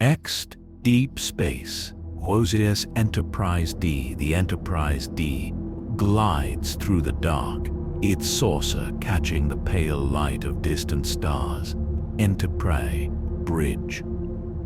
Next, deep space. Osiris Enterprise D. The Enterprise D glides through the dark, its saucer catching the pale light of distant stars. Enterprise bridge.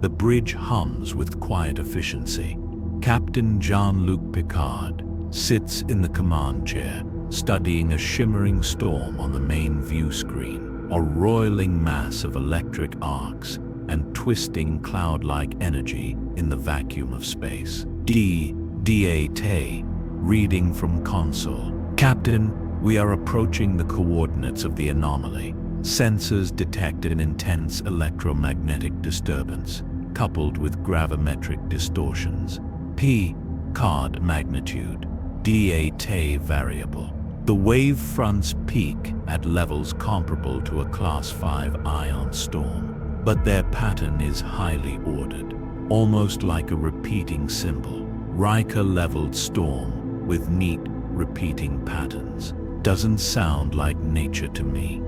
The bridge hums with quiet efficiency. Captain Jean-Luc Picard sits in the command chair, studying a shimmering storm on the main view screen, a roiling mass of electric arcs and twisting cloud-like energy in the vacuum of space. DAT, reading from console. Captain, we are approaching the coordinates of the anomaly. Sensors detected an intense electromagnetic disturbance, coupled with gravimetric distortions. Picard magnitude. DAT variable. The wave fronts peak at levels comparable to a Class 5 ion storm, but their pattern is highly ordered, almost like a repeating symbol. Riker-leveled storm with neat, repeating patterns. Doesn't sound like nature to me.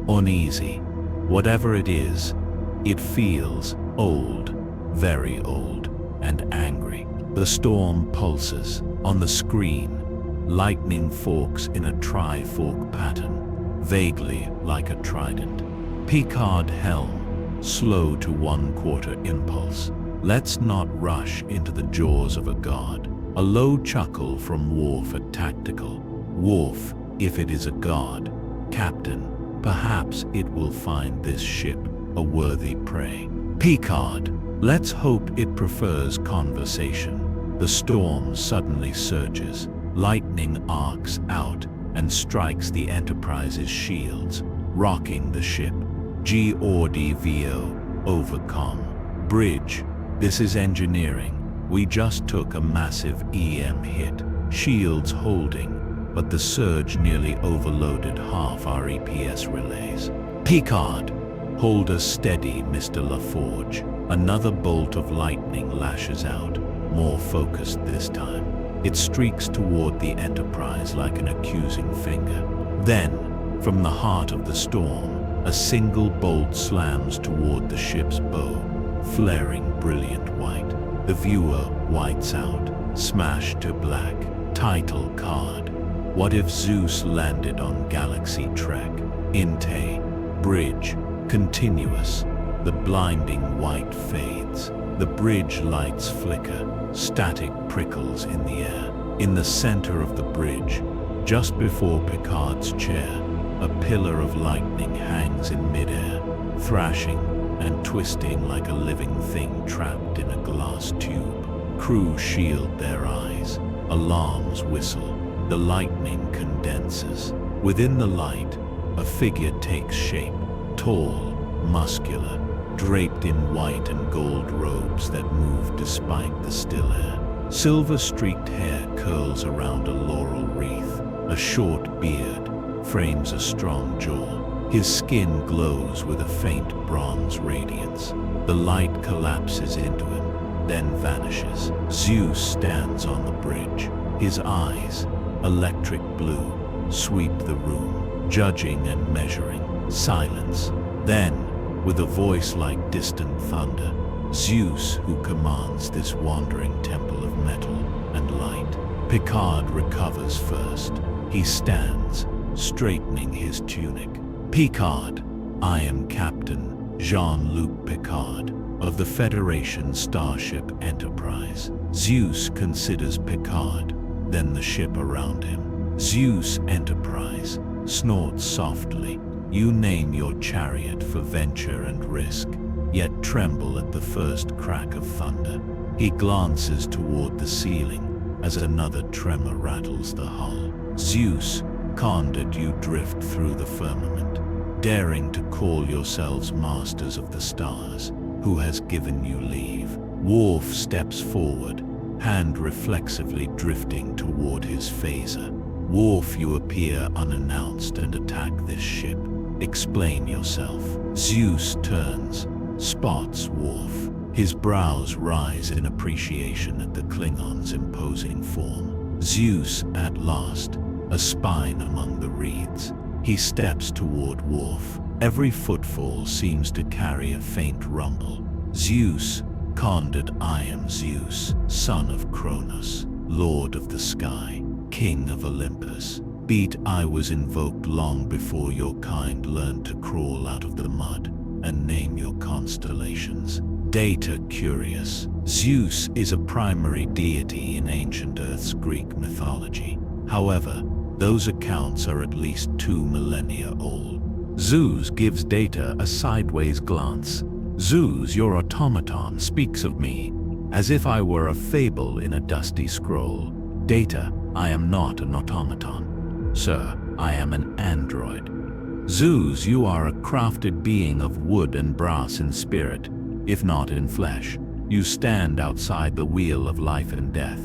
Uneasy. Whatever it is, it feels old, very old, and angry. The storm pulses. On the screen, lightning forks in a tri-fork pattern, vaguely like a trident. Picard helm, slow to 1/4 impulse. Let's not rush into the jaws of a god. A low chuckle from Worf at tactical. Worf, if it is a god, Captain, perhaps it will find this ship a worthy prey. Picard, let's hope it prefers conversation. The storm suddenly surges. Lightning arcs out and strikes the Enterprise's shields, rocking the ship. GORDVO, overcom. Bridge, this is engineering. We just took a massive EM hit. Shields holding, but the surge nearly overloaded half our EPS relays. Picard, hold us steady, Mr. LaForge. Another bolt of lightning lashes out, more focused this time. It streaks toward the Enterprise like an accusing finger. Then, from the heart of the storm, a single bolt slams toward the ship's bow, flaring brilliant white. The viewer whites out, smashed to black. Title card. What if Zeus landed on Galaxy Trek? Inte. Bridge. Continuous. The blinding white fades. The bridge lights flicker. Static prickles in the air. In the center of the bridge, just before Picard's chair, a pillar of lightning hangs in midair, thrashing and twisting like a living thing trapped in a glass tube. Crew shield their eyes. Alarms whistle. The lightning condenses. Within the light, a figure takes shape. Tall, muscular, draped in white and gold robes that move despite the still air. Silver-streaked hair curls around a laurel wreath. A short beard frames a strong jaw. His skin glows with a faint bronze radiance. The light collapses into him, then vanishes. Zeus stands on the bridge. His eyes, electric blue, sweep the room, judging and measuring. Silence. Then, with a voice like distant thunder, Zeus, who commands this wandering temple of metal and light. Picard recovers first. He stands, straightening his tunic. Picard, I am Captain Jean-Luc Picard of the Federation Starship Enterprise. Zeus considers Picard, then the ship around him. Zeus Enterprise snorts softly. You name your chariot for venture and risk, yet tremble at the first crack of thunder. He glances toward the ceiling as another tremor rattles the hull. Zeus, condured you drift through the firmament, daring to call yourselves masters of the stars. Who has given you leave? Worf steps forward, hand reflexively drifting toward his phaser. Worf, you appear unannounced and attack this ship. Explain yourself. Zeus turns, spots Worf. His brows rise in appreciation at the Klingon's imposing form. Zeus, at last, a spine among the reeds. He steps toward Worf. Every footfall seems to carry a faint rumble. Zeus conjured, I am Zeus, son of Cronus, lord of the sky, king of Olympus. Beat, I was invoked long before your kind learned to crawl out of the mud and name your constellations. Data curious. Zeus is a primary deity in ancient Earth's Greek mythology. However, those accounts are at least 2 millennia old. Zeus gives Data a sideways glance. Zeus, your automaton, speaks of me as if I were a fable in a dusty scroll. Data, I am not an automaton. Sir, I am an android. Zeus, you are a crafted being of wood and brass in spirit, if not in flesh. You stand outside the wheel of life and death.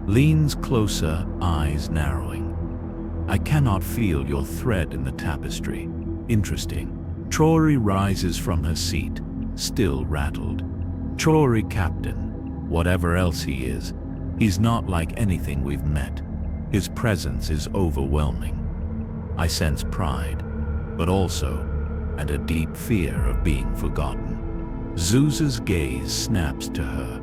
Leans closer, eyes narrowing. I cannot feel your thread in the tapestry. Interesting. Trory rises from her seat, still rattled. Trory, Captain, whatever else he is, he's not like anything we've met. His presence is overwhelming. I sense pride, but also and a deep fear of being forgotten. Zeus's gaze snaps to her.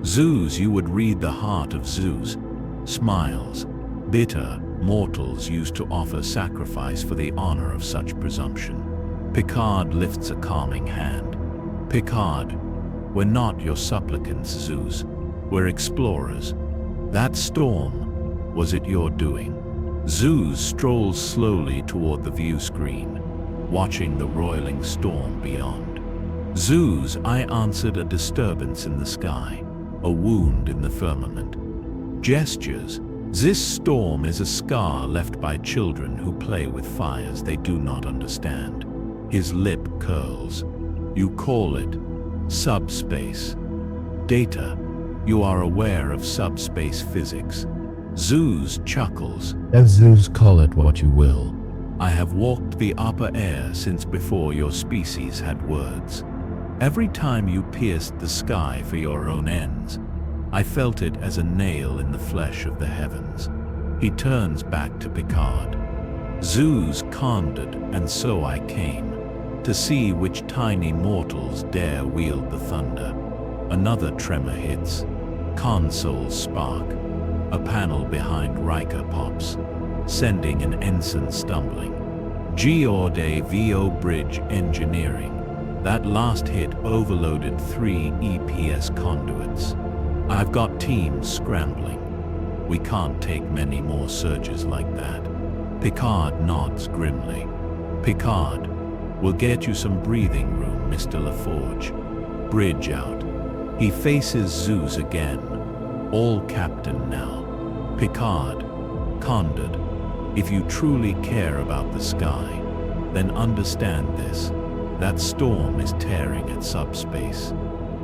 Zeus, you would read the heart of Zeus. Smiles. Bitter, mortals used to offer sacrifice for the honor of such presumption. Picard lifts a calming hand. Picard, we're not your supplicants, Zeus. We're explorers. That storm, was it your doing? Zeus strolls slowly toward the view screen, watching the roiling storm beyond. Zeus, I answered a disturbance in the sky, a wound in the firmament. Gestures. This storm is a scar left by children who play with fires they do not understand. His lip curls. You call it subspace. Data, you are aware of subspace physics. Zeus chuckles. Let Zeus call it what you will. I have walked the upper air since before your species had words. Every time you pierced the sky for your own ends, I felt it as a nail in the flesh of the heavens. He turns back to Picard. Zeus conjured, and so I came, to see which tiny mortals dare wield the thunder. Another tremor hits. Consoles spark. A panel behind Riker pops, sending an ensign stumbling. Georde VO bridge engineering. That last hit overloaded 3 EPS conduits. I've got teams scrambling. We can't take many more surges like that. Picard nods grimly. Picard, we'll get you some breathing room, Mr. LaForge. Bridge out. He faces Zeus again. All captain now. Picard, conjured, if you truly care about the sky, then understand this. That storm is tearing at subspace.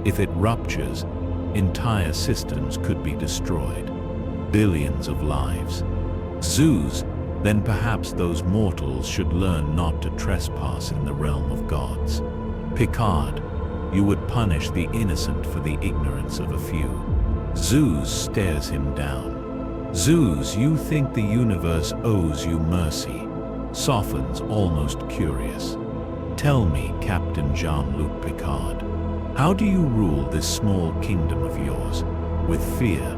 If it ruptures, entire systems could be destroyed. Billions of lives. Zeus, then perhaps those mortals should learn not to trespass in the realm of gods. Picard, you would punish the innocent for the ignorance of a few. Zeus stares him down. Zeus, you think the universe owes you mercy. Softens, almost curious. Tell me, Captain Jean-Luc Picard, how do you rule this small kingdom of yours? With fear,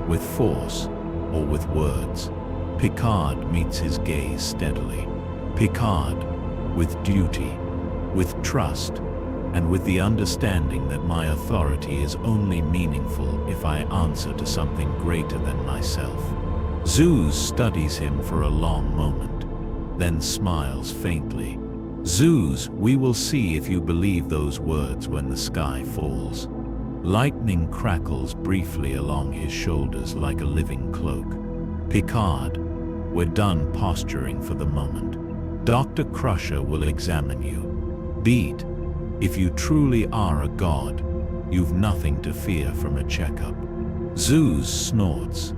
with force, or with words? Picard meets his gaze steadily. Picard, with duty, with trust, and with the understanding that my authority is only meaningful if I answer to something greater than myself. Zeus studies him for a long moment, then smiles faintly. Zeus, we will see if you believe those words when the sky falls. Lightning crackles briefly along his shoulders like a living cloak. Picard, we're done posturing for the moment. Dr. Crusher will examine you. Beat, if you truly are a god, you've nothing to fear from a checkup. Zeus snorts.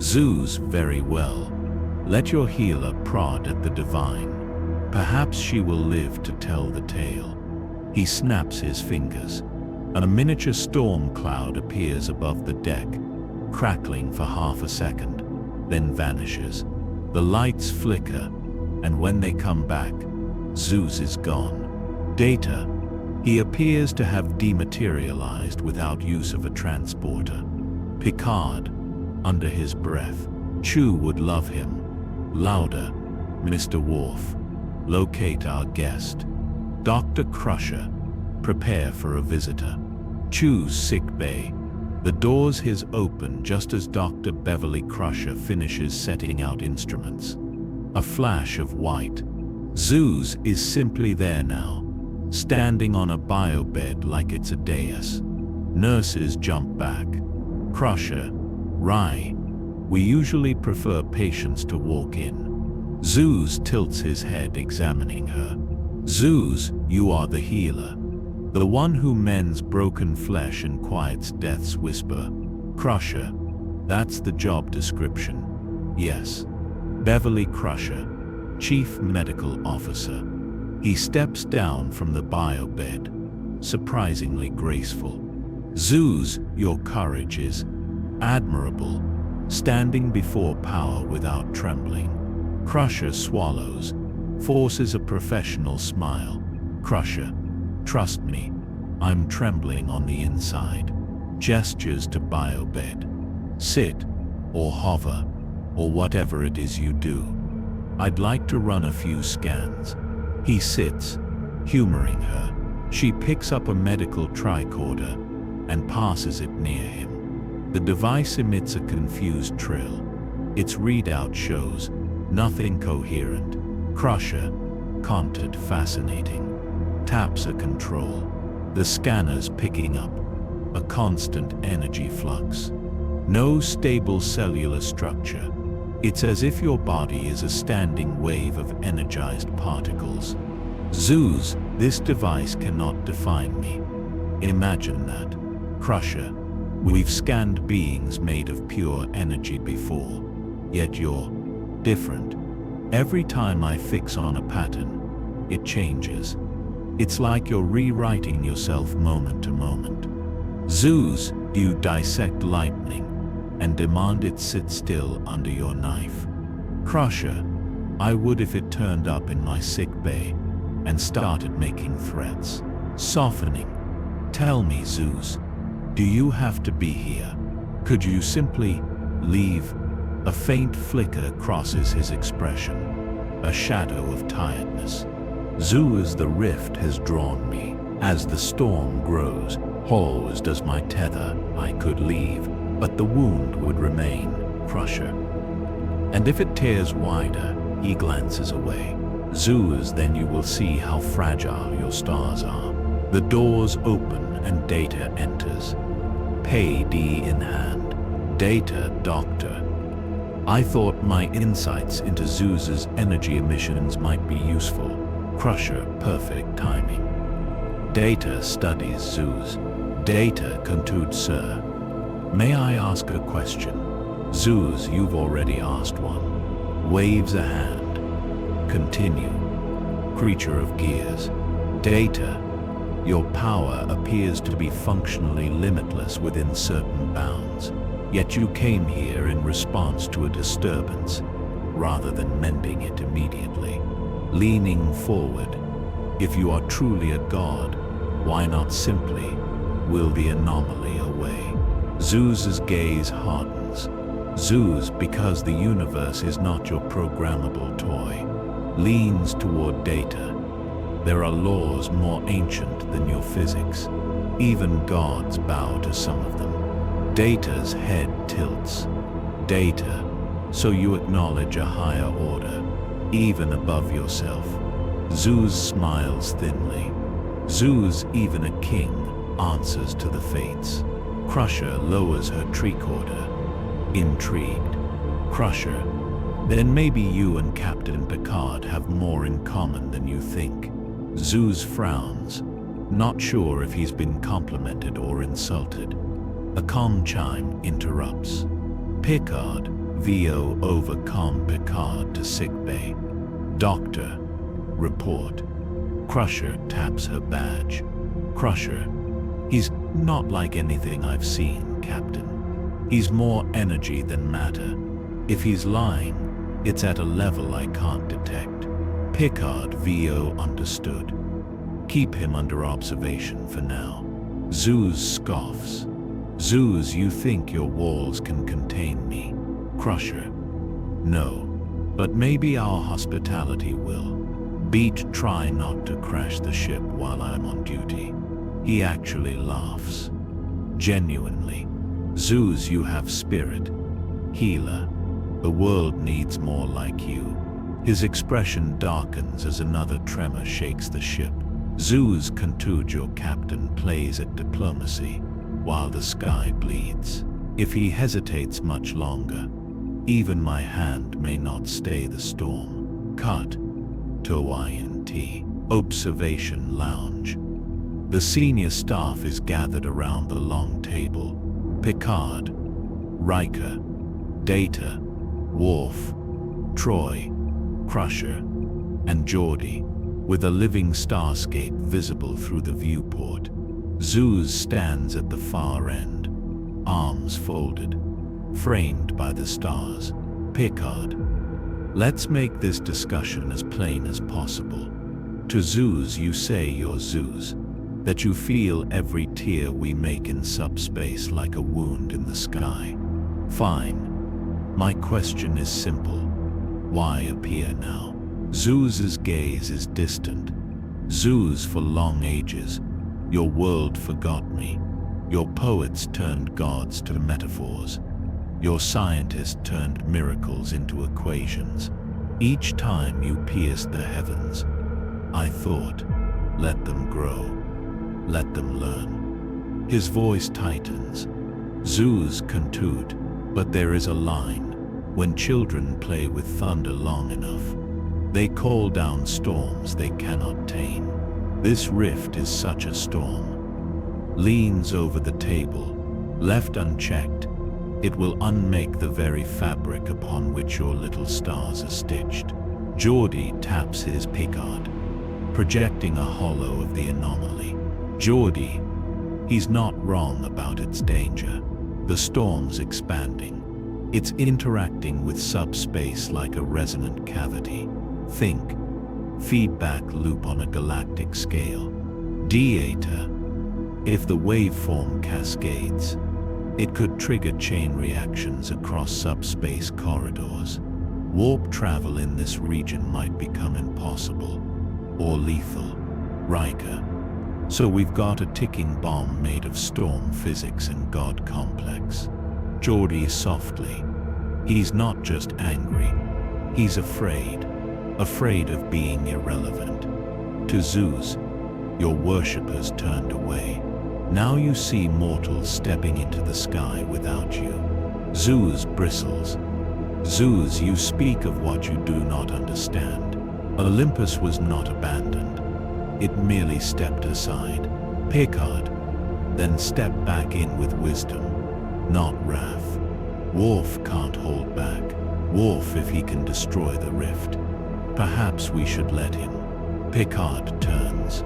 Zeus, very well. Let your healer prod at the divine. Perhaps she will live to tell the tale. He snaps his fingers. A miniature storm cloud appears above the deck, crackling for half a second, then vanishes. The lights flicker, and when they come back, Zeus is gone. Data, He appears to have dematerialized without use of a transporter. Picard, under his breath. Chew would love him. Louder, Mr. Worf. Locate our guest. Dr. Crusher, prepare for a visitor. Chew's sick bay. The doors his open just as Dr. Beverly Crusher finishes setting out instruments. A flash of white. Zeus is simply there now, standing on a biobed like it's a dais. Nurses jump back. Crusher, Rye, we usually prefer patients to walk in. Zeus tilts his head, examining her. Zeus, you are the healer. The one who mends broken flesh and quiets death's whisper. Crusher, that's the job description. Yes. Beverly Crusher, Chief Medical Officer. He steps down from the biobed, surprisingly graceful. Zeus, your courage is admirable, standing before power without trembling. Crusher swallows, forces a professional smile. Crusher, trust me, I'm trembling on the inside. Gestures to biobed. Sit, or hover, or whatever it is you do. I'd like to run a few scans. He sits, humoring her. She picks up a medical tricorder and passes it near him. The device emits a confused trill. Its readout shows nothing coherent. Crusher, content fascinating. Taps a control. The scanner's picking up a constant energy flux. No stable cellular structure. It's as if your body is a standing wave of energized particles. Zeus, this device cannot define me. Imagine that. Crusher, we've scanned beings made of pure energy before, yet you're different. Every time I fix on a pattern, it changes. It's like you're rewriting yourself moment to moment. Zeus, you dissect lightning and demand it sit still under your knife. Crusher, I would if it turned up in my sick bay and started making threats. Softening. Tell me, Zeus, do you have to be here? Could you simply leave? A faint flicker crosses his expression, a shadow of tiredness. Zeus, the rift has drawn me. As the storm grows, hosed as my tether, I could leave, but the wound would remain. Crusher. And if it tears wider, he glances away. Zeus, then you will see how fragile your stars are. The doors open and Data enters. Payday in hand. Data, Doctor. I thought my insights into Zeus's energy emissions might be useful. Crusher, perfect timing. Data studies Zeus. Data, concludes, sir. May I ask a question? Zeus, you've already asked one. Waves a hand. Continue. Creature of gears. Data, your power appears to be functionally limitless within certain bounds. Yet you came here in response to a disturbance, rather than mending it immediately. Leaning forward, if you are truly a god, why not simply will the anomaly away? Zeus's gaze hardens. Zeus, because the universe is not your programmable toy, leans toward Data. There are laws more ancient than your physics. Even gods bow to some of them. Data's head tilts. Data, so you acknowledge a higher order, even above yourself. Zeus smiles thinly. Zeus, even a king, answers to the fates. Crusher lowers her tricorder, intrigued. Crusher, then maybe you and Captain Picard have more in common than you think. Zeus frowns, not sure if he's been complimented or insulted. A comm chime interrupts. Picard, VO over comm. Picard to sickbay. Doctor, report. Crusher taps her badge. Crusher, he's not like anything I've seen, Captain. He's more energy than matter. If he's lying, it's at a level I can't detect. Picard, VO understood. Keep him under observation for now. Zeus scoffs. Zeus, you think your walls can contain me? Crusher. No, but maybe our hospitality will. Beat, try not to crash the ship while I'm on duty. He actually laughs. Genuinely. Zeus, you have spirit. Healer. The world needs more like you. His expression darkens as another tremor shakes the ship. Zeus, Contude, your captain, plays at diplomacy while the sky bleeds. If he hesitates much longer, even my hand may not stay the storm. Cut to INT. Observation Lounge. The senior staff is gathered around the long table. Picard, Riker, Data, Worf, Troy, Crusher, and Geordi, with a living starscape visible through the viewport. Zeus stands at the far end, arms folded, framed by the stars. Picard. Let's make this discussion as plain as possible. To Zeus you say you're Zeus, that you feel every tear we make in subspace like a wound in the sky. Fine. My question is simple. Why appear now? Zeus's gaze is distant. Zeus, for long ages, your world forgot me. Your poets turned gods to metaphors. Your scientists turned miracles into equations. Each time you pierced the heavens, I thought, let them grow, let them learn. His voice tightens. Zeus, Contude, but there is a line. When children play with thunder long enough, they call down storms they cannot tame. This rift is such a storm. Leans over the table, left unchecked, it will unmake the very fabric upon which your little stars are stitched. Geordi taps his Picard, projecting a hollow of the anomaly. Geordi, he's not wrong about its danger. The storm's expanding. It's interacting with subspace like a resonant cavity. Think, feedback loop on a galactic scale. Data. If the waveform cascades, it could trigger chain reactions across subspace corridors. Warp travel in this region might become impossible, or lethal. Riker. So we've got a ticking bomb made of storm physics and God complex. Geordi softly. He's not just angry. He's afraid. Afraid of being irrelevant. To Zeus, your worshippers turned away. Now you see mortals stepping into the sky without you. Zeus bristles. Zeus, you speak of what you do not understand. Olympus was not abandoned. It merely stepped aside. Picard, then step back in with wisdom, not wrath. Worf can't hold back. Worf, if he can destroy the rift, perhaps we should let him. Picard turns.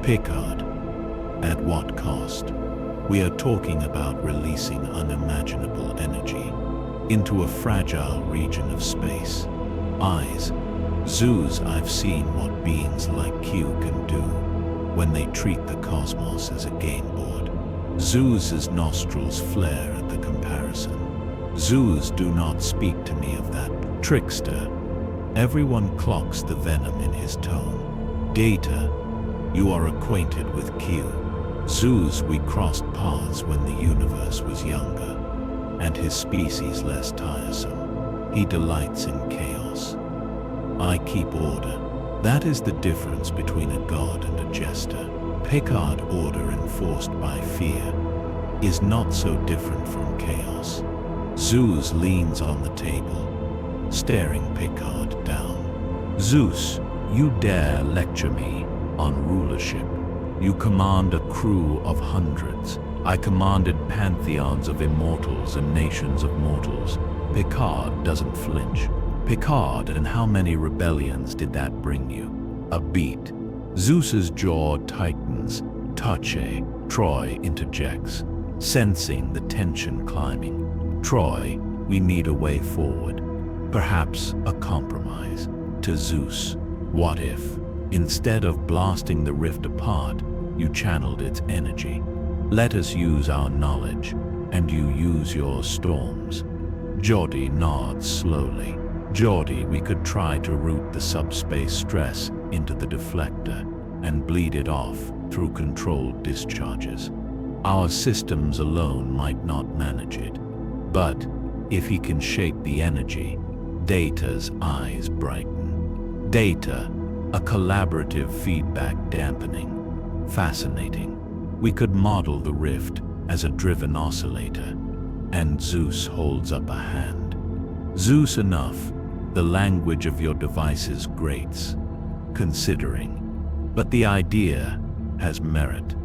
Picard. At what cost? We are talking about releasing unimaginable energy into a fragile region of space. Eyes. Zeus, I've seen what beings like Q can do when they treat the cosmos as a game board. Zeus's nostrils flare at the comparison. Zeus, do not speak to me of that. Trickster. Everyone clocks the venom in his tone. Data. You are acquainted with Q. Zeus, we crossed paths when the universe was younger, and his species less tiresome. He delights in chaos. I keep order. That is the difference between a god and a jester. Picard, order enforced by fear, is not so different from chaos. Zeus leans on the table, staring Picard down. Zeus, you dare lecture me on rulership. You command a crew of hundreds. I commanded pantheons of immortals and nations of mortals. Picard doesn't flinch. Picard, and how many rebellions did that bring you? A beat. Zeus's jaw tightens. Tache. Troy interjects, sensing the tension climbing. Troy, we need a way forward. Perhaps a compromise. To Zeus. What if? Instead of blasting the rift apart, you channeled its energy. Let us use our knowledge, and you use your storms. Geordie nods slowly. Geordie, we could try to route the subspace stress into the deflector and bleed it off through controlled discharges. Our systems alone might not manage it, but if he can shape the energy, Data's eyes brighten. Data, a collaborative feedback dampening. Fascinating. We could model the rift as a driven oscillator, and Zeus holds up a hand. Zeus, enough. The language of your devices grates, considering, but the idea has merit.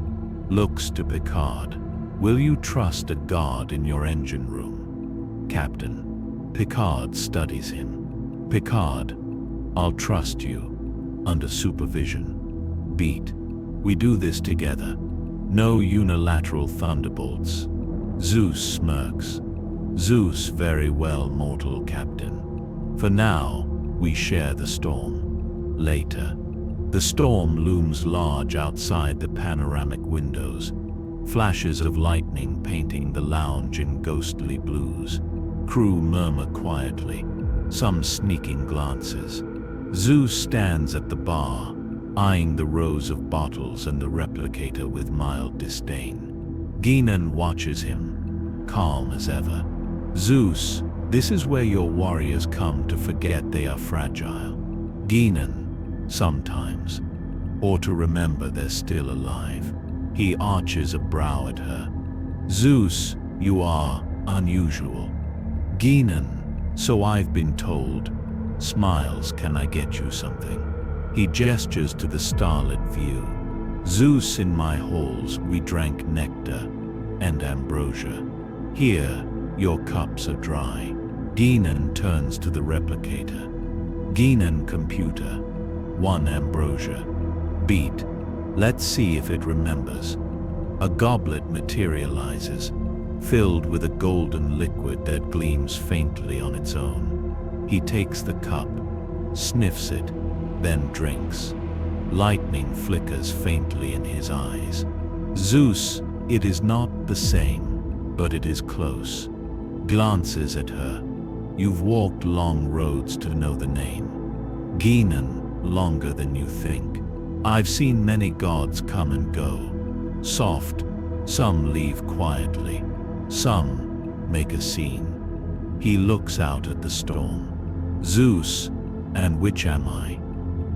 Looks to Picard. Will you trust a god in your engine room? Captain. Picard studies him. Picard, I'll trust you, under supervision. Beat. We do this together. No unilateral thunderbolts. Zeus smirks. Zeus, very well, mortal captain. For now, we share the storm. Later, the storm looms large outside the panoramic windows, flashes of lightning painting the lounge in ghostly blues. Crew murmur quietly, some sneaking glances. Zeus stands at the bar, eyeing the rows of bottles and the replicator with mild disdain. Guinan watches him, calm as ever. Zeus, this is where your warriors come to forget they are fragile. Guinan, sometimes. Or to remember they're still alive. He arches a brow at her. Zeus, you are unusual. Guinan, so I've been told. Smiles, can I get you something? He gestures to the starlit view. Zeus, in my halls we drank nectar and ambrosia. Here, your cups are dry. Guinan turns to the replicator. Guinan, computer. 1 ambrosia. Beat. Let's see if it remembers. A goblet materializes, filled with a golden liquid that gleams faintly on its own. He takes the cup, sniffs it, then drinks. Lightning flickers faintly in his eyes. Zeus, it is not the same, but it is close. Glances at her. You've walked long roads to know the name. Guinan, longer than you think. I've seen many gods come and go. Soft, some leave quietly, some make a scene. He looks out at the storm. Zeus, and which am I?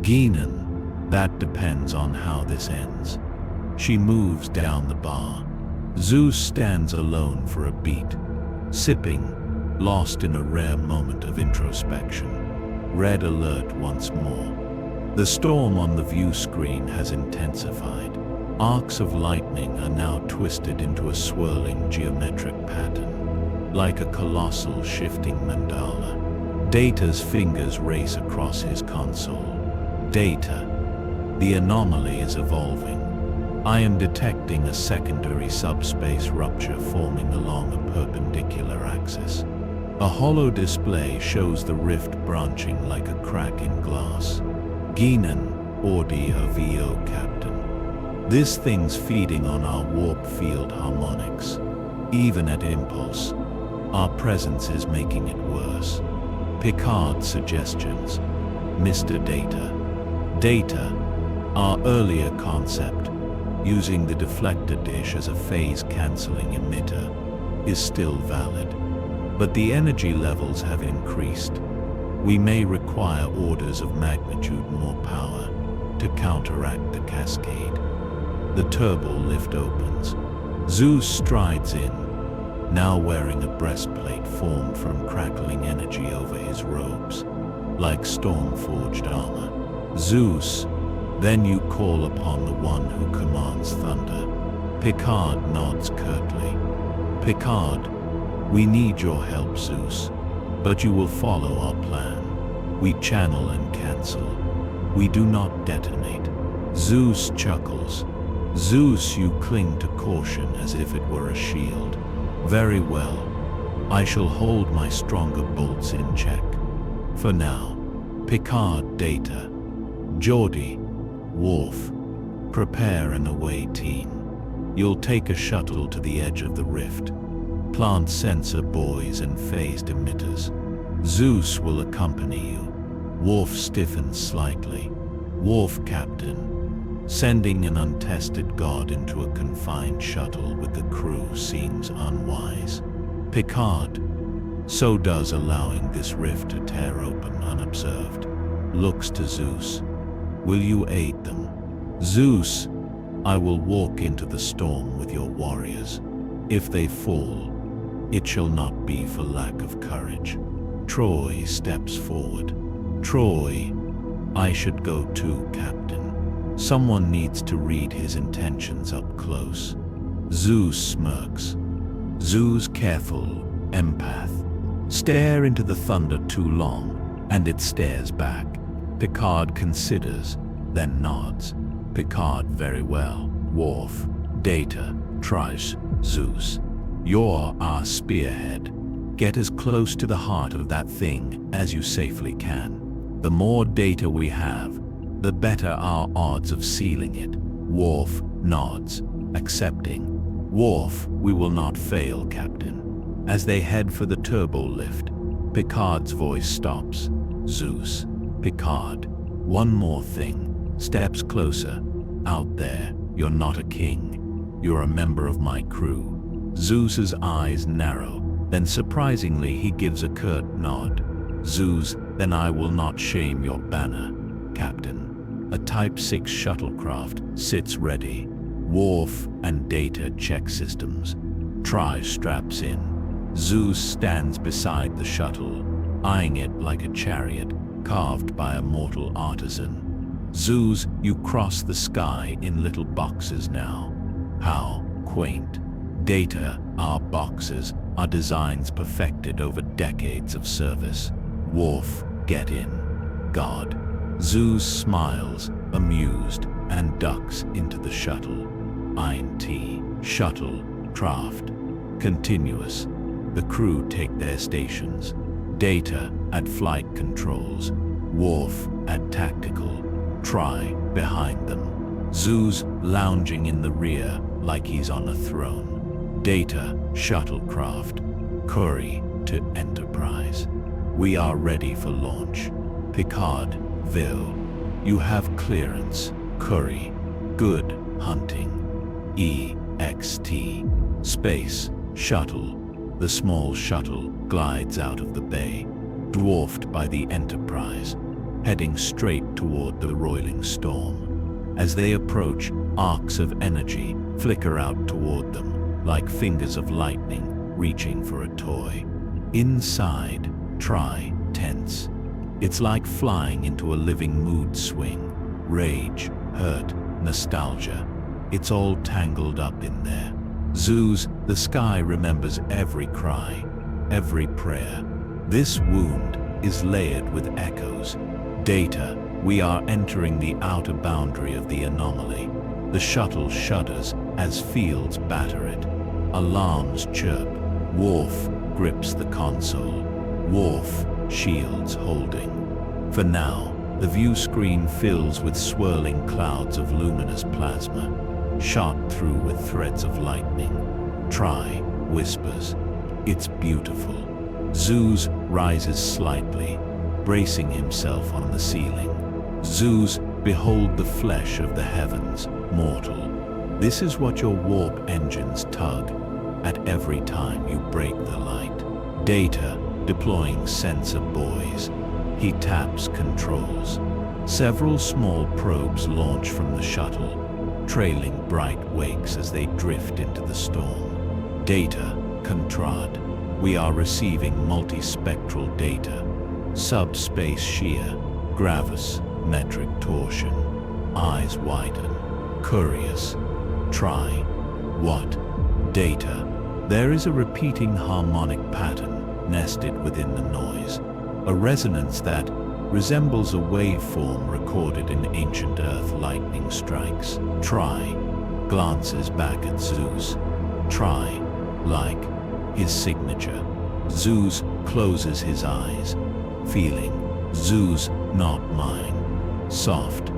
Guinan, that depends on how this ends. She moves down the bar. Zeus stands alone for a beat, sipping, lost in a rare moment of introspection. Red alert once more. The storm on the view screen has intensified. Arcs of lightning are now twisted into a swirling geometric pattern, like a colossal shifting mandala. Data's fingers race across his console. Data. The anomaly is evolving. I am detecting a secondary subspace rupture forming along a perpendicular axis. A hollow display shows the rift branching like a crack in glass. Guinan, Ordi VO Captain. This thing's feeding on our warp field harmonics. Even at impulse, our presence is making it worse. Picard suggestions. Mr. Data. Data, our earlier concept, using the deflector dish as a phase-canceling emitter, is still valid. But the energy levels have increased. We may require orders of magnitude more power to counteract the cascade. The turbo lift opens. Zeus strides in, now wearing a breastplate formed from crackling energy over his robes, like storm-forged armor. Zeus, then you call upon the one who commands thunder. Picard nods curtly. Picard, we need your help, Zeus, but you will follow our plan. We channel and cancel. We do not detonate. Zeus chuckles. Zeus, you cling to caution as if it were a shield. Very well. I shall hold my stronger bolts in check. For now. Picard, Data. Geordie, Worf, prepare an away team. You'll take a shuttle to the edge of the rift. Plant sensor buoys and phased emitters. Zeus will accompany you. Worf stiffens slightly. Worf, Captain. Sending an untested god into a confined shuttle with the crew seems unwise. Picard. So does allowing this rift to tear open unobserved. Looks to Zeus. Will you aid them? Zeus. I will walk into the storm with your warriors. If they fall, it shall not be for lack of courage. Troy steps forward. Troy. I should go too, Captain. Someone needs to read his intentions up close. Zeus smirks. Zeus, careful, empath. Stare into the thunder too long, and it stares back. Picard considers, then nods. Picard, very well. Worf. Data. Tries. Zeus. You're our spearhead. Get as close to the heart of that thing as you safely can. The more data we have, the better our odds of sealing it. Worf nods, accepting. Worf, we will not fail, Captain. As they head for the turbo lift, Picard's voice stops. Zeus. Picard. One more thing. Steps closer. Out there, you're not a king. You're a member of my crew. Zeus's eyes narrow, then surprisingly he gives a curt nod. Zeus, then I will not shame your banner, Captain. A Type 6 shuttlecraft sits ready. Worf and Data check systems. Tri straps in. Zeus stands beside the shuttle, eyeing it like a chariot carved by a mortal artisan. Zeus, you cross the sky in little boxes now. How quaint. Data, our boxes, are designs perfected over decades of service. Worf, get in. God. Zeus smiles, amused, and ducks into the shuttle. INT. Shuttle. Craft. Continuous. The crew take their stations. Data at flight controls. Worf at tactical. Tri behind them. Zeus lounging in the rear like he's on a throne. Data, shuttlecraft. Curry to Enterprise. We are ready for launch. Picard, Vil. You have clearance. Curry. Good hunting. EXT. Space. Shuttle. The small shuttle glides out of the bay, dwarfed by the Enterprise, heading straight toward the roiling storm. As they approach, arcs of energy flicker out toward them, like fingers of lightning reaching for a toy. Inside, Tri tense. It's like flying into a living mood swing. Rage, hurt, nostalgia. It's all tangled up in there. Zeus, the sky remembers every cry, every prayer. This wound is layered with echoes. Data, we are entering the outer boundary of the anomaly. The shuttle shudders as fields batter it. Alarms chirp. Worf grips the console. Worf, shields holding. For now, the view screen fills with swirling clouds of luminous plasma, shot through with threads of lightning. Tri whispers, "It's beautiful." Zeus rises slightly, bracing himself on the ceiling. Zeus, behold the flesh of the heavens, mortal. This is what your warp engines tug at every time you break the light. Data, deploying sensor buoys. He taps controls. Several small probes launch from the shuttle, trailing bright wakes as they drift into the storm. Data, Contrad. We are receiving multispectral data. Subspace shear, gravis, metric torsion. Eyes widen. Curious. Try. What? Data. There is a repeating harmonic pattern nested within the noise. A resonance that resembles a waveform recorded in ancient Earth lightning strikes. Try. Glances back at Zeus. Try. Like his signature. Zeus closes his eyes, feeling. Zeus, not mine. Soft,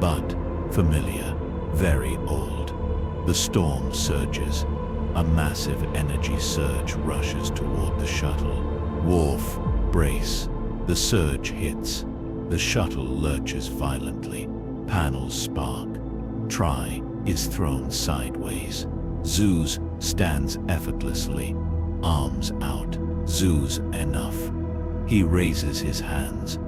but familiar, very old. The storm surges. A massive energy surge rushes toward the shuttle. Worf, brace. The surge hits. The shuttle lurches violently. Panels spark. Try is thrown sideways. Zeus stands effortlessly, arms out. Zeus enough. He raises his hands.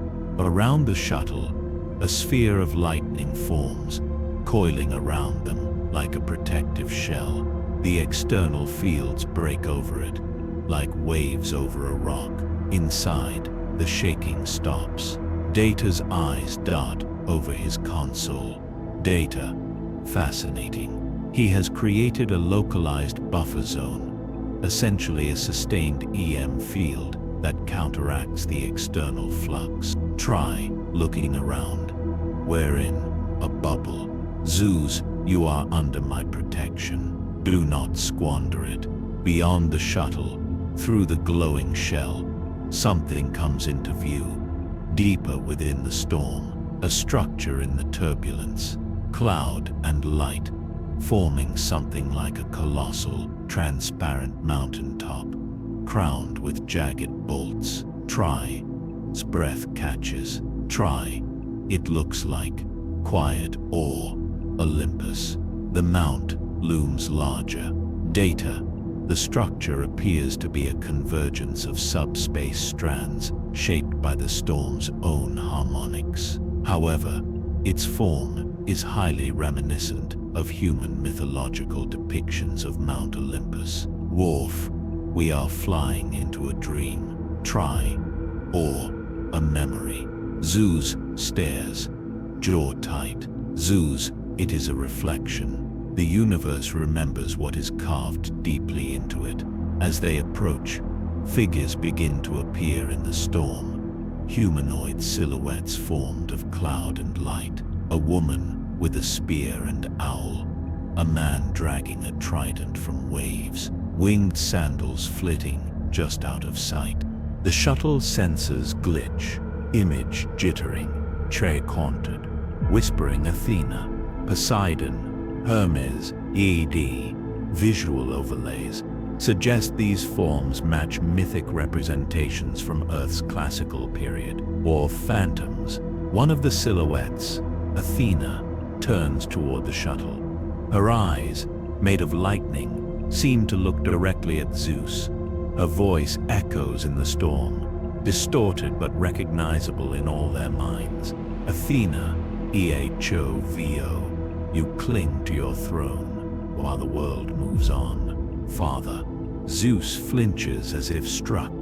Around the shuttle, a sphere of lightning forms, coiling around them like a protective shell. The external fields break over it, like waves over a rock. Inside, the shaking stops. Data's eyes dart over his console. Data, fascinating. He has created a localized buffer zone, essentially a sustained EM field that counteracts the external flux. Try looking around. We're in a bubble. Zeus, you are under my protection. Do not squander it. Beyond the shuttle, through the glowing shell, something comes into view. Deeper within the storm, a structure in the turbulence, cloud and light, forming something like a colossal, transparent mountaintop, crowned with jagged bolts. Try's breath catches. Try. It looks like quiet awe. Olympus. The mount looms larger. Data. The structure appears to be a convergence of subspace strands shaped by the storm's own harmonics. However, its form is highly reminiscent of human mythological depictions of Mount Olympus. Worf, we are flying into a dream. Try, or a memory. Zeus stares, jaw tight. Zeus, it is a reflection. The universe remembers what is carved deeply into it. As they approach, figures begin to appear in the storm. Humanoid silhouettes formed of cloud and light. A woman with a spear and owl. A man dragging a trident from waves. Winged sandals flitting just out of sight. The shuttle sensors glitch. Image jittering. Trey haunted. Whispering Athena. Poseidon. Hermes. ED. Visual overlays suggest these forms match mythic representations from Earth's classical period, or phantoms. One of the silhouettes, Athena, turns toward the shuttle. Her eyes, made of lightning, seem to look directly at Zeus. Her voice echoes in the storm, distorted but recognizable in all their minds. Athena, EHOVO, you cling to your throne while the world moves on. Father. Zeus flinches as if struck.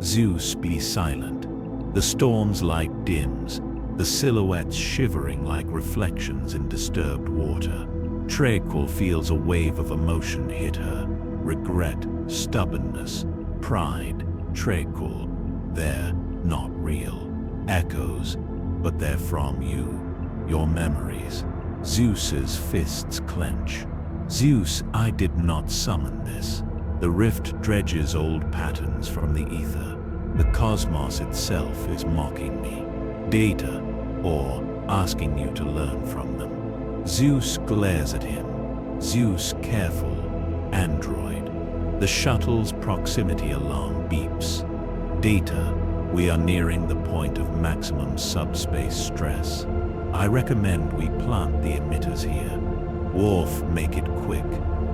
Zeus, be silent. The storm's light dims, the silhouettes shivering like reflections in disturbed water. Tranquil feels a wave of emotion hit her. Regret, stubbornness, pride. Tranquil, they're not real. Echoes, but they're from you. Your memories. Zeus's fists clench. Zeus, I did not summon this. The rift dredges old patterns from the ether. The cosmos itself is mocking me. Data, or asking you to learn from them. Zeus glares at him. Zeus, careful. Android. The shuttle's proximity alarm beeps. Data, we are nearing the point of maximum subspace stress. I recommend we plant the emitters here. Worf, make it quick.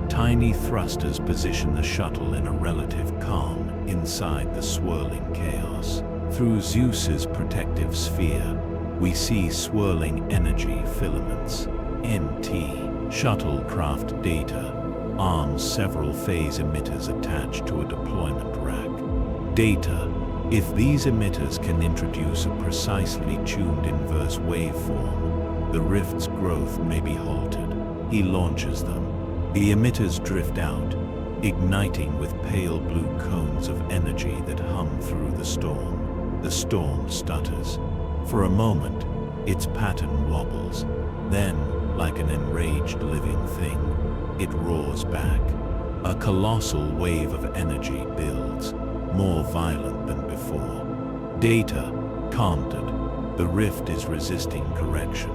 Tiny thrusters position the shuttle in a relative calm inside the swirling chaos. Through Zeus's protective sphere, we see swirling energy filaments. NT, shuttlecraft data, arms several phase emitters attached to a deployment rack. Data, if these emitters can introduce a precisely tuned inverse waveform, the rift's growth may be halted. He launches them. The emitters drift out, igniting with pale blue cones of energy that hum through the storm. The storm stutters. For a moment, its pattern wobbles. Then, like an enraged living thing, it roars back. A colossal wave of energy builds, more violent than before. Data, calmed. The rift is resisting correction.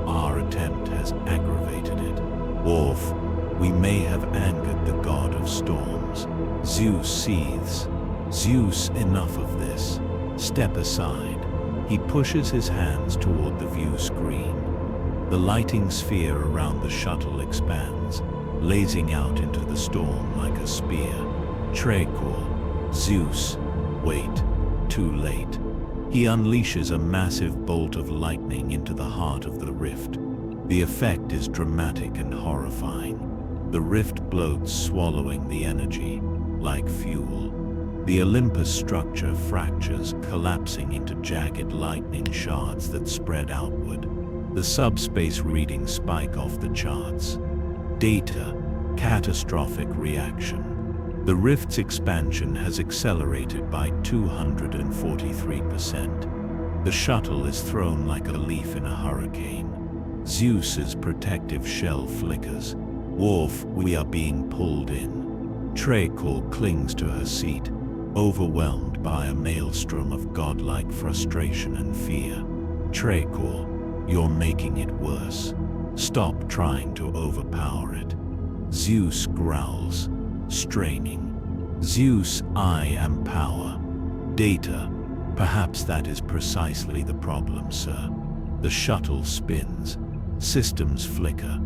our attempt has aggravated it. Worf, we may have angered the god of storms. Zeus seethes. Zeus, enough of this. Step aside. He pushes his hands toward the view screen. The lighting sphere around the shuttle expands, blazing out into the storm like a spear. Trekor. Zeus. Wait. Too late. He unleashes a massive bolt of lightning into the heart of the rift. The effect is dramatic and horrifying. The rift bloats, swallowing the energy like fuel. The Olympus structure fractures, collapsing into jagged lightning shards that spread outward. The subspace readings spike off the charts. Data, catastrophic reaction. The rift's expansion has accelerated by 243%. The shuttle is thrown like a leaf in a hurricane. Zeus's protective shell flickers. Worf, we are being pulled in. Trekor clings to her seat, overwhelmed by a maelstrom of godlike frustration and fear. Trekor, you're making it worse. Stop trying to overpower it. Zeus growls, straining. Zeus, I am power. Data, perhaps that is precisely the problem, sir. The shuttle spins. Systems flicker.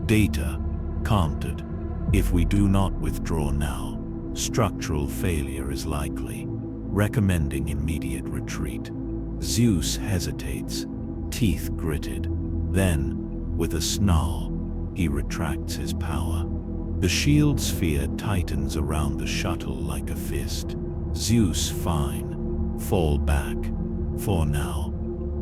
Data, countered. If we do not withdraw now, structural failure is likely, recommending immediate retreat. Zeus hesitates, teeth gritted. Then, with a snarl, he retracts his power. The shield sphere tightens around the shuttle like a fist. Zeus, fine. Fall back. For now.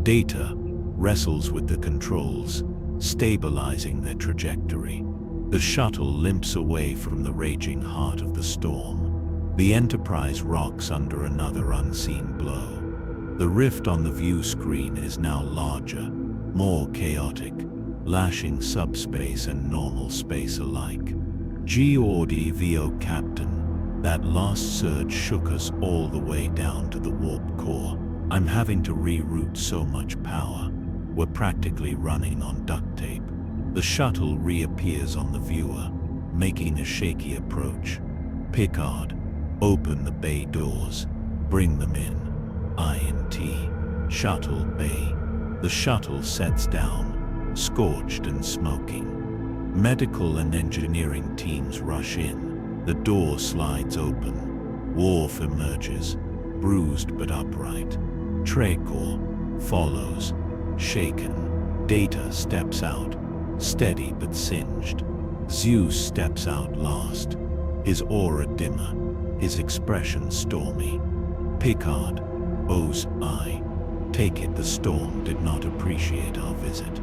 Data wrestles with the controls, stabilizing their trajectory. The shuttle limps away from the raging heart of the storm. The Enterprise rocks under another unseen blow. The rift on the view screen is now larger, more chaotic, lashing subspace and normal space alike. G-Ordi VO Captain, that last surge shook us all the way down to the warp core. I'm having to reroute so much power. We're practically running on duct tape. The shuttle reappears on the viewer, making a shaky approach. Picard, open the bay doors. Bring them in. INT. Shuttle bay. The shuttle sets down, scorched and smoking. Medical and engineering teams rush in. The door slides open. Worf emerges, bruised but upright. Trekor follows, shaken. Data steps out, steady but singed. Zeus steps out last, his aura dimmer, his expression stormy. Picard, owes I. Take it the storm did not appreciate our visit.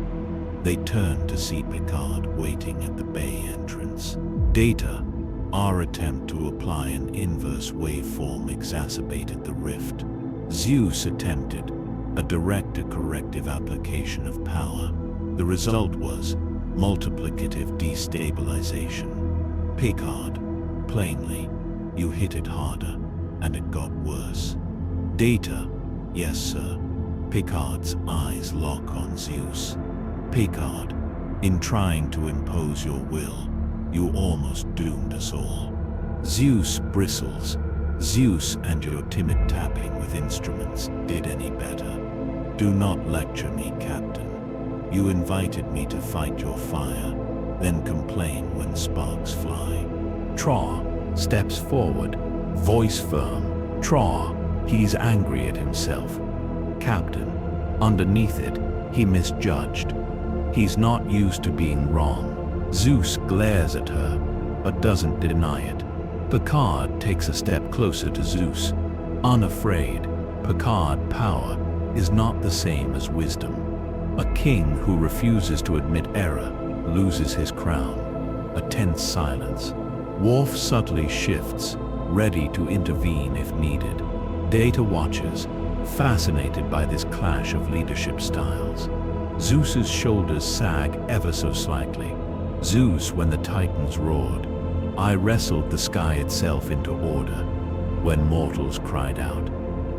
They turn to see Picard waiting at the bay entrance. Data, our attempt to apply an inverse waveform exacerbated the rift. Zeus attempted a direct corrective application of power. The result was multiplicative destabilization. Picard, plainly, you hit it harder, and it got worse. Data, yes sir. Picard's eyes lock on Zeus. Picard, in trying to impose your will, you almost doomed us all. Zeus bristles. Zeus and your timid tapping with instruments did any better. Do not lecture me, Captain. You invited me to fight your fire, then complain when sparks fly. Tra steps forward, voice firm. Tra, he's angry at himself. Captain, underneath it, he misjudged. He's not used to being wrong. Zeus glares at her, but doesn't deny it. Picard takes a step closer to Zeus. Unafraid, Picard power is not the same as wisdom. A king who refuses to admit error loses his crown. A tense silence. Worf subtly shifts, ready to intervene if needed. Data watches, fascinated by this clash of leadership styles. Zeus's shoulders sag ever so slightly. Zeus, when the Titans roared, I wrestled the sky itself into order. When mortals cried out,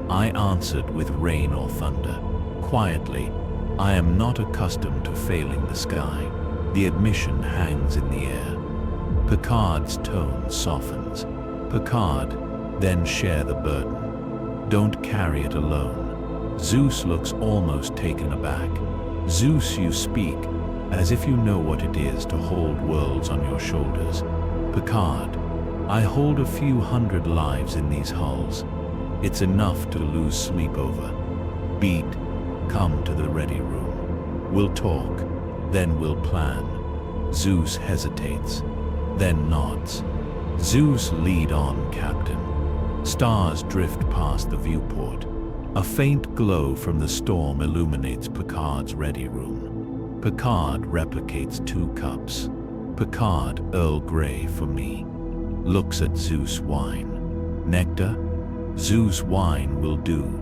I answered with rain or thunder. Quietly, I am not accustomed to failing the sky. The admission hangs in the air. Picard's tone softens. Picard, then share the burden. Don't carry it alone. Zeus looks almost taken aback. Zeus, you speak as if you know what it is to hold worlds on your shoulders. Picard, I hold a few hundred lives in these hulls. It's enough to lose sleep over. Beat, come to the ready room. We'll talk, then we'll plan. Zeus hesitates, then nods. Zeus, lead on, Captain. Stars drift past the viewport. A faint glow from the storm illuminates Picard's ready room. Picard replicates 2 cups. Picard, Earl Grey for me. Looks at Zeus wine. Nectar? Zeus wine will do.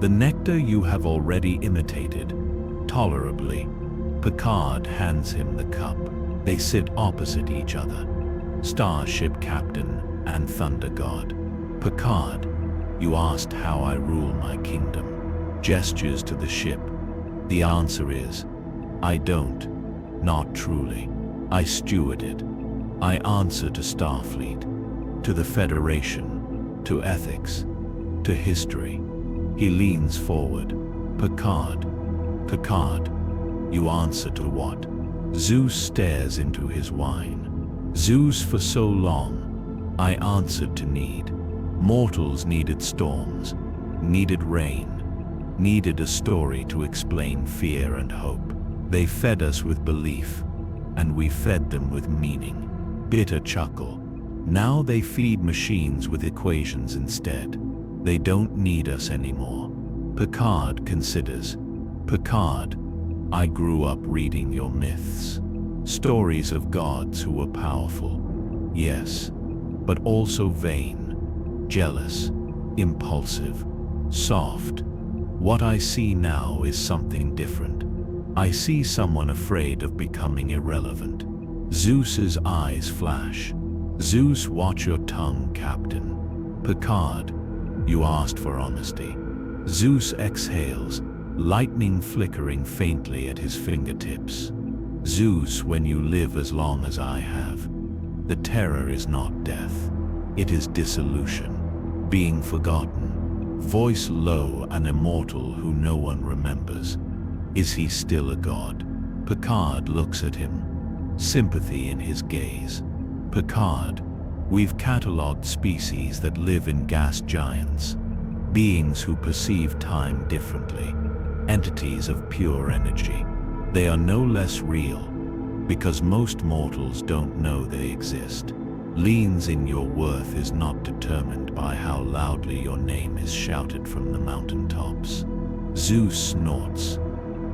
The nectar you have already imitated. Tolerably. Picard hands him the cup. They sit opposite each other. Starship Captain and Thunder God. Picard, you asked how I rule my kingdom. Gestures to the ship. The answer is, I don't. Not truly. I steward it. I answer to Starfleet, to the Federation, to ethics, to history. He leans forward. Picard, you answer to what? Zeus stares into his wine. Zeus, for so long, I answered to need. Mortals needed storms, needed rain, needed a story to explain fear and hope. They fed us with belief, and we fed them with meaning. Bitter chuckle. Now they feed machines with equations instead. They don't need us anymore. Picard considers. Picard, I grew up reading your myths. Stories of gods who were powerful. Yes, but also vain, jealous, impulsive, soft. What I see now is something different. I see someone afraid of becoming irrelevant. Zeus's eyes flash. Zeus, watch your tongue, Captain. Picard, you asked for honesty. Zeus exhales, lightning flickering faintly at his fingertips. Zeus, when you live as long as I have, the terror is not death. It is dissolution, being forgotten. Voice low and immortal who no one remembers. Is he still a god? Picard looks at him, sympathy in his gaze. Picard, we've catalogued species that live in gas giants, beings who perceive time differently, entities of pure energy. They are no less real, because most mortals don't know they exist. Leans in your worth is not determined by how loudly your name is shouted from the mountaintops. Zeus snorts.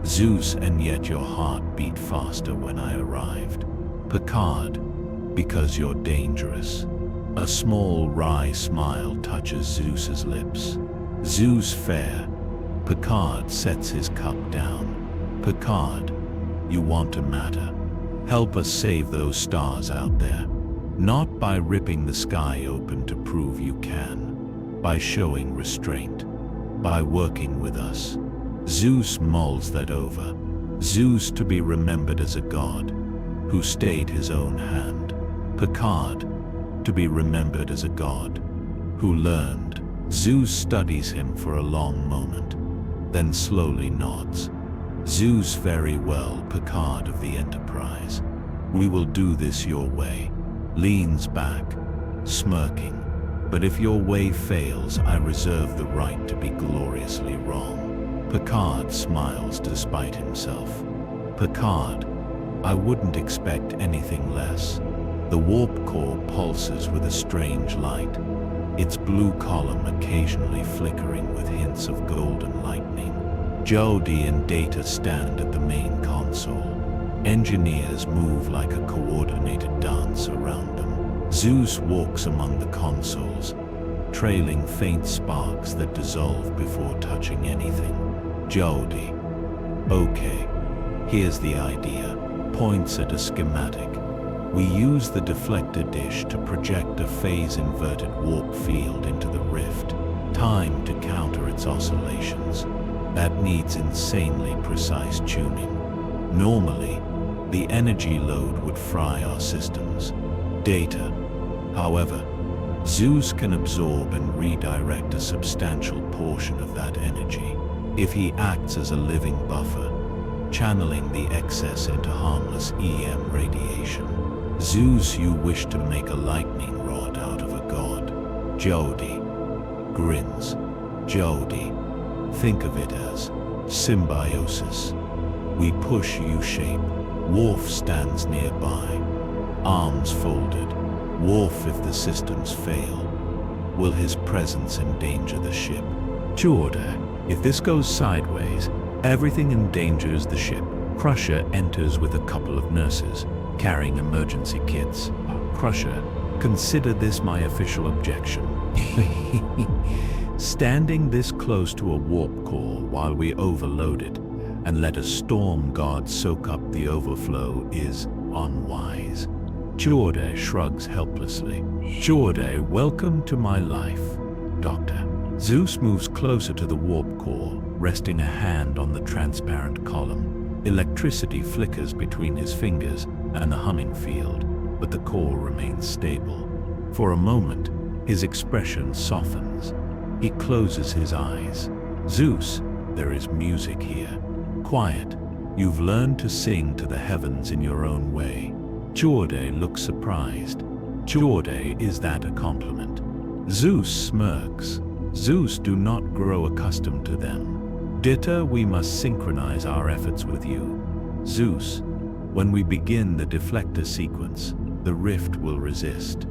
Zeus, and yet your heart beat faster when I arrived. Picard, because you're dangerous. A small wry smile touches Zeus's lips. Zeus, fair. Picard sets his cup down. Picard, you want to matter. Help us save those stars out there. Not by ripping the sky open to prove you can. By showing restraint. By working with us. Zeus mulls that over. Zeus, to be remembered as a god who stayed his own hand. Picard, to be remembered as a god who learned. Zeus studies him for a long moment, then slowly nods. Zeus, very well, Picard of the Enterprise. We will do this your way. Leans back, smirking. But if your way fails, I reserve the right to be gloriously wrong. Picard smiles despite himself. Picard, I wouldn't expect anything less. The warp core pulses with a strange light, its blue column occasionally flickering with hints of golden lightning. Jodie and Data stand at the main console. Engineers move like a coordinated dance around them. Zeus walks among the consoles, trailing faint sparks that dissolve before touching anything. Jodie. Okay, here's the idea. Points at a schematic. We use the deflector dish to project a phase-inverted warp field into the rift. Time to counter its oscillations. That needs insanely precise tuning. Normally, the energy load would fry our systems. Data. However, Zeus can absorb and redirect a substantial portion of that energy if he acts as a living buffer, channeling the excess into harmless EM radiation. Zeus, you wish to make a lightning rod out of a god. Jody grins. Jody, think of it as symbiosis. We push U-shape. Worf stands nearby, arms folded. Worf, if the systems fail, will his presence endanger the ship? Jorda, if this goes sideways, everything endangers the ship. Crusher enters with a couple of nurses, carrying emergency kits. Crusher, consider this my official objection. Standing this close to a warp core while we overload it and let a storm god soak up the overflow is unwise. Jorda shrugs helplessly. Jorda, welcome to my life, Doctor. Zeus moves closer to the warp core, resting a hand on the transparent column. Electricity flickers between his fingers and the humming field, but the core remains stable. For a moment, his expression softens. He closes his eyes. Zeus, there is music here. Quiet. You've learned to sing to the heavens in your own way. Jorda looks surprised. Jorda, is that a compliment? Zeus smirks. Zeus, do not grow accustomed to them. Ditta, we must synchronize our efforts with you. Zeus, when we begin the deflector sequence, the rift will resist.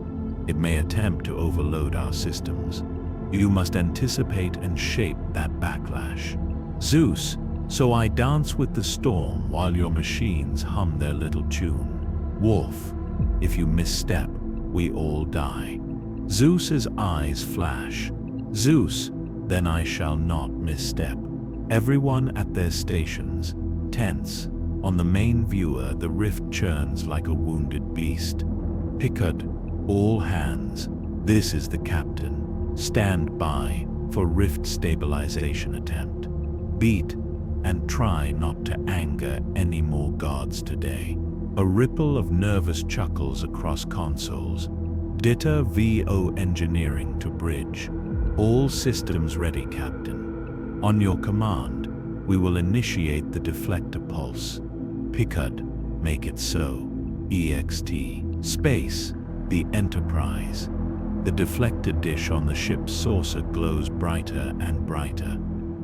It may attempt to overload our systems. You must anticipate and shape that backlash. Zeus, so I dance with the storm while your machines hum their little tune. Worf, if you misstep, we all die. Zeus's eyes flash. Zeus, then I shall not misstep. Everyone at their stations, tense. On the main viewer, the rift churns like a wounded beast. Picard, all hands. This is the captain. Stand by for rift stabilization attempt. Beat and try not to anger any more gods today. A ripple of nervous chuckles across consoles. Ditta VO engineering to bridge. All systems ready, Captain. On your command, we will initiate the deflector pulse. Picard, make it so. EXT. Space, the Enterprise. The deflector dish on the ship's saucer glows brighter and brighter,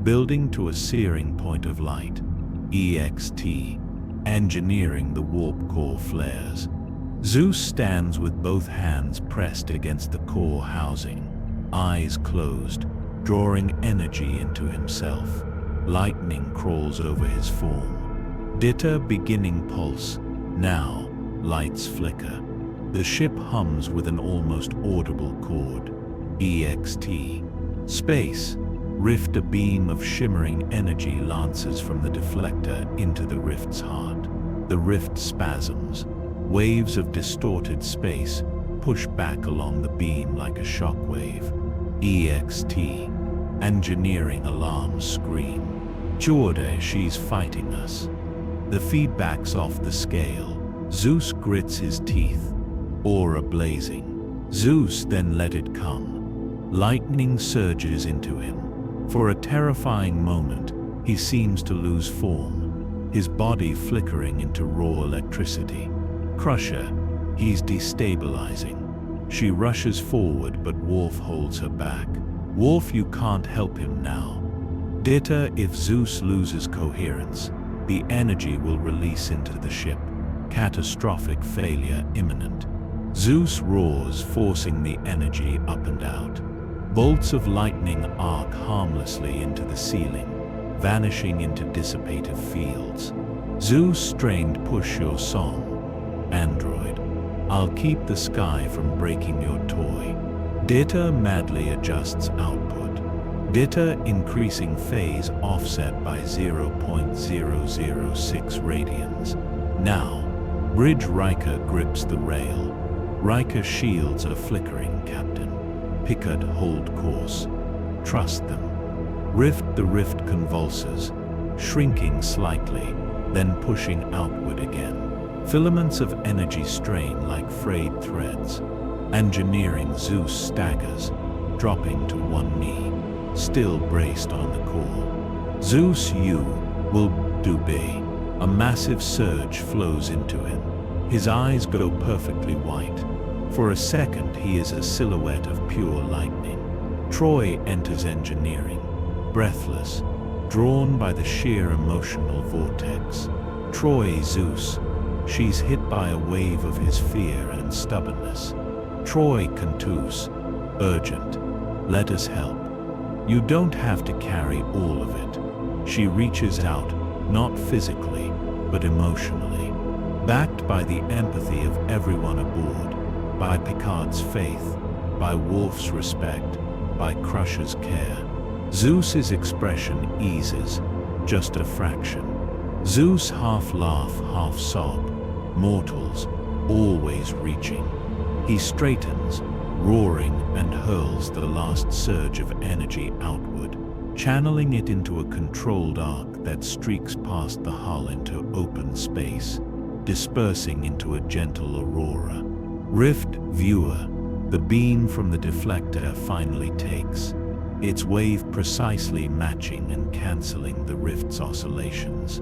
building to a searing point of light. EXT. Engineering, the warp core flares. Zeus stands with both hands pressed against the core housing, eyes closed, drawing energy into himself. Lightning crawls over his form. Ditta beginning pulse. Now, lights flicker. The ship hums with an almost audible chord. EXT. Space. Rift, a beam of shimmering energy lances from the deflector into the rift's heart. The rift spasms. Waves of distorted space push back along the beam like a shockwave. EXT. Engineering alarms scream. Jorda, she's fighting us. The feedback's off the scale. Zeus grits his teeth. Aura blazing. Zeus, then let it come. Lightning surges into him. For a terrifying moment, he seems to lose form, his body flickering into raw electricity. Crusher, he's destabilizing. She rushes forward, but Worf holds her back. Worf, you can't help him now. Ditta, if Zeus loses coherence, the energy will release into the ship. Catastrophic failure imminent. Zeus roars, forcing the energy up and out. Bolts of lightning arc harmlessly into the ceiling, vanishing into dissipative fields. Zeus strained, push your song. Android, I'll keep the sky from breaking your toy. Ditta madly adjusts output. Ditta increasing phase offset by 0.006 radians. Now, Bridge Riker grips the rail. Riker shields are flickering, Captain. Picard, hold course. Trust them. The rift convulses, shrinking slightly, then pushing outward again. Filaments of energy strain like frayed threads. Engineering Zeus staggers, dropping to one knee, still braced on the core. Zeus, you will do be. A massive surge flows into him. His eyes go perfectly white. For a second, he is a silhouette of pure lightning. Troy enters engineering, breathless, drawn by the sheer emotional vortex. Troy, Zeus. She's hit by a wave of his fear and stubbornness. Troy, contus, urgent. Let us help. You don't have to carry all of it. She reaches out, not physically, but emotionally. Backed by the empathy of everyone aboard, by Picard's faith, by Worf's respect, by Crusher's care. Zeus's expression eases, just a fraction. Zeus half laugh, half sob. Mortals, always reaching. He straightens, roaring, and hurls the last surge of energy outward, channeling it into a controlled arc that streaks past the hull into open space, dispersing into a gentle aurora. Rift viewer, the beam from the deflector finally takes, its wave precisely matching and cancelling the rift's oscillations.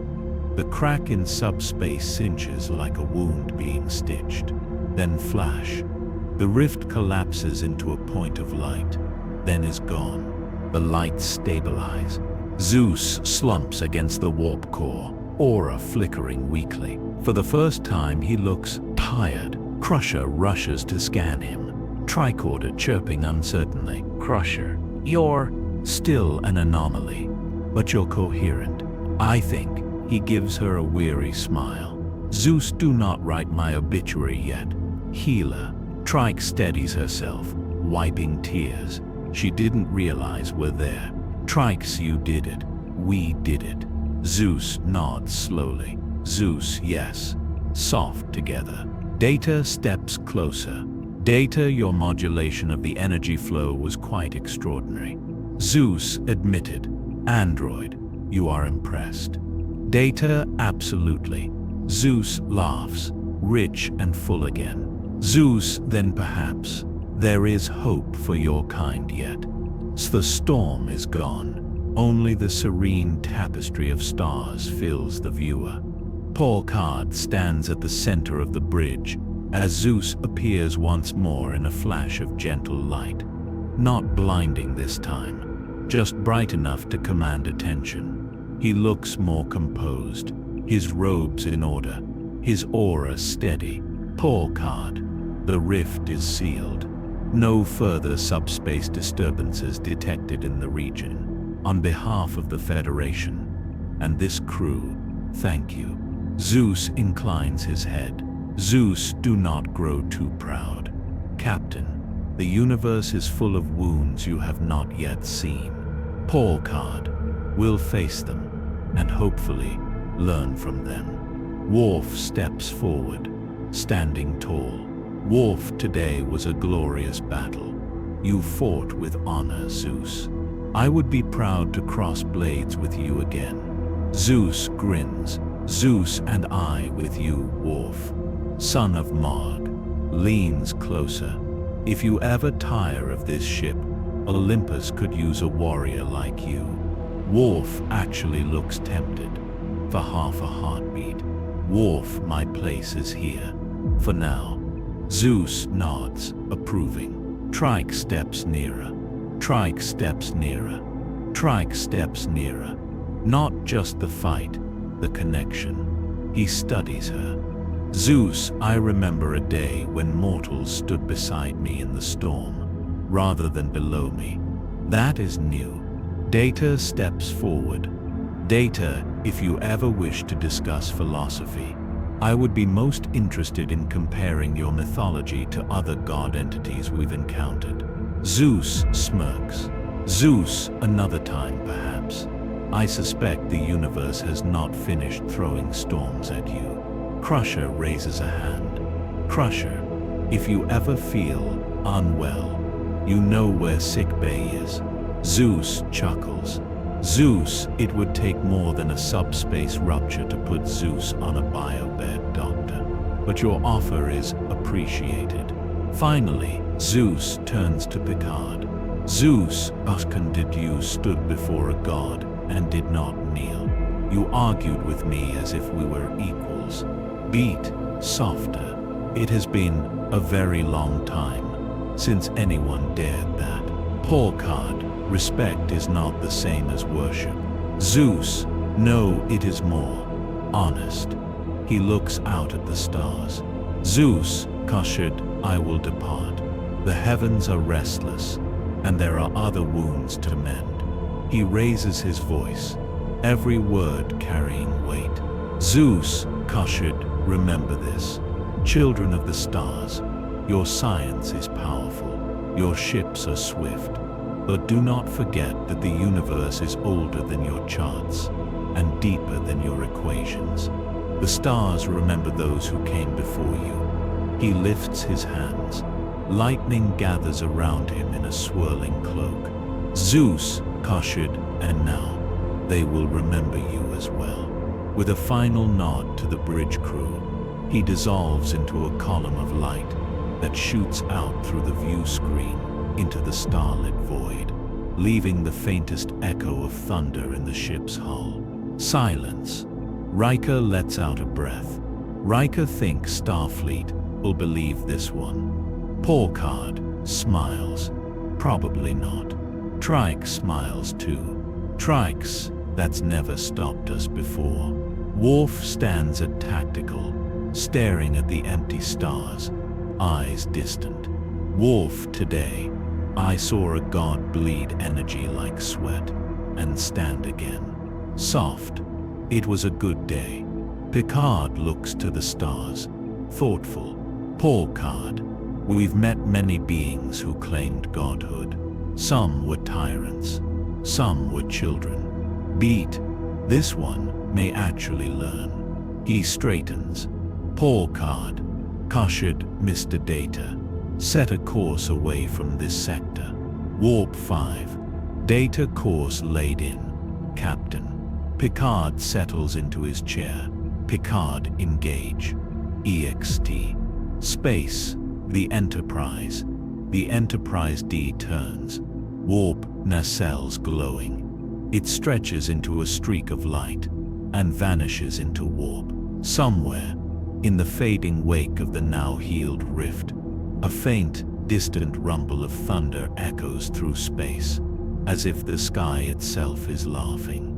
The crack in subspace cinches like a wound being stitched. Then flash. The rift collapses into a point of light, then is gone. The lights stabilize. Zeus slumps against the warp core, aura flickering weakly. For the first time, he looks tired. Crusher rushes to scan him, tricorder chirping uncertainly. Crusher, you're still an anomaly, but you're coherent. I think. He gives her a weary smile. Zeus, do not write my obituary yet. Healer. Trike steadies herself, wiping tears. She didn't realize we're there. Trikes, you did it. We did it. Zeus nods slowly. Zeus, yes. Soft together. Data steps closer. Data, your modulation of the energy flow was quite extraordinary. Zeus admitted. Android, you are impressed. Data, absolutely. Zeus laughs, rich and full again. Zeus, then perhaps, there is hope for your kind yet. The storm is gone. Only the serene tapestry of stars fills the viewer. Picard stands at the center of the bridge as Zeus appears once more in a flash of gentle light. Not blinding this time, just bright enough to command attention. He looks more composed, his robes in order, his aura steady. Picard, the rift is sealed. No further subspace disturbances detected in the region. On behalf of the Federation and this crew, thank you. Zeus inclines his head. Zeus, do not grow too proud. Captain, the universe is full of wounds you have not yet seen. Picard, we'll face them, and hopefully learn from them. Worf steps forward, standing tall. Worf, today was a glorious battle. You fought with honor, Zeus. I would be proud to cross blades with you again. Zeus grins. Zeus and I with you, Worf. Son of Mog, leans closer. If you ever tire of this ship, Olympus could use a warrior like you. Worf actually looks tempted. For half a heartbeat. Worf, my place is here. For now. Zeus nods, approving. Trike steps nearer. Trike steps nearer. Trike steps nearer. Not just the fight, the connection. He studies her. Zeus, I remember a day when mortals stood beside me in the storm, rather than below me. That is new. Data steps forward. Data, if you ever wish to discuss philosophy, I would be most interested in comparing your mythology to other god entities we've encountered. Zeus smirks. Zeus, another time perhaps. I suspect the universe has not finished throwing storms at you. Crusher raises a hand. Crusher, if you ever feel unwell, you know where sickbay is. Zeus chuckles. Zeus, it would take more than a subspace rupture to put Zeus on a biobed, Doctor. But your offer is appreciated. Finally, Zeus turns to Picard. Zeus, did you stood before a god and did not kneel. You argued with me as if we were equals. Beat, softer. It has been a very long time since anyone dared that. Picard, respect is not the same as worship. Zeus, no, it is more honest. He looks out at the stars. Zeus, Cushard, I will depart. The heavens are restless, and there are other wounds to mend. He raises his voice, every word carrying weight. Zeus, Cushard, remember this. Children of the stars, your science is powerful, your ships are swift, but do not forget that the universe is older than your charts and deeper than your equations. The stars remember those who came before you. He lifts his hands. Lightning gathers around him in a swirling cloak. Zeus, Cushard, and now they will remember you as well. With a final nod to the bridge crew, he dissolves into a column of light that shoots out through the view screen into the starlit void, leaving the faintest echo of thunder in the ship's hull. Silence. Riker lets out a breath. Riker thinks Starfleet will believe this one. Picard smiles. Probably not. Trikes smiles too. Trikes, that's never stopped us before. Worf stands at tactical, staring at the empty stars, eyes distant. Worf, today, I saw a god bleed energy like sweat and stand again. Soft. It was a good day. Picard looks to the stars, thoughtful. Picard, we've met many beings who claimed godhood. Some were tyrants, some were children. Beat, this one may actually learn. He straightens. Picard, Cushard, Mr. Data, set a course away from this sector. Warp 5. Data course laid in. Captain. Picard settles into his chair. Picard, engage. EXT. Space. The Enterprise. The Enterprise D turns. Warp nacelles glowing. It stretches into a streak of light and vanishes into warp. Somewhere, in the fading wake of the now healed rift, a faint, distant rumble of thunder echoes through space, as if the sky itself is laughing.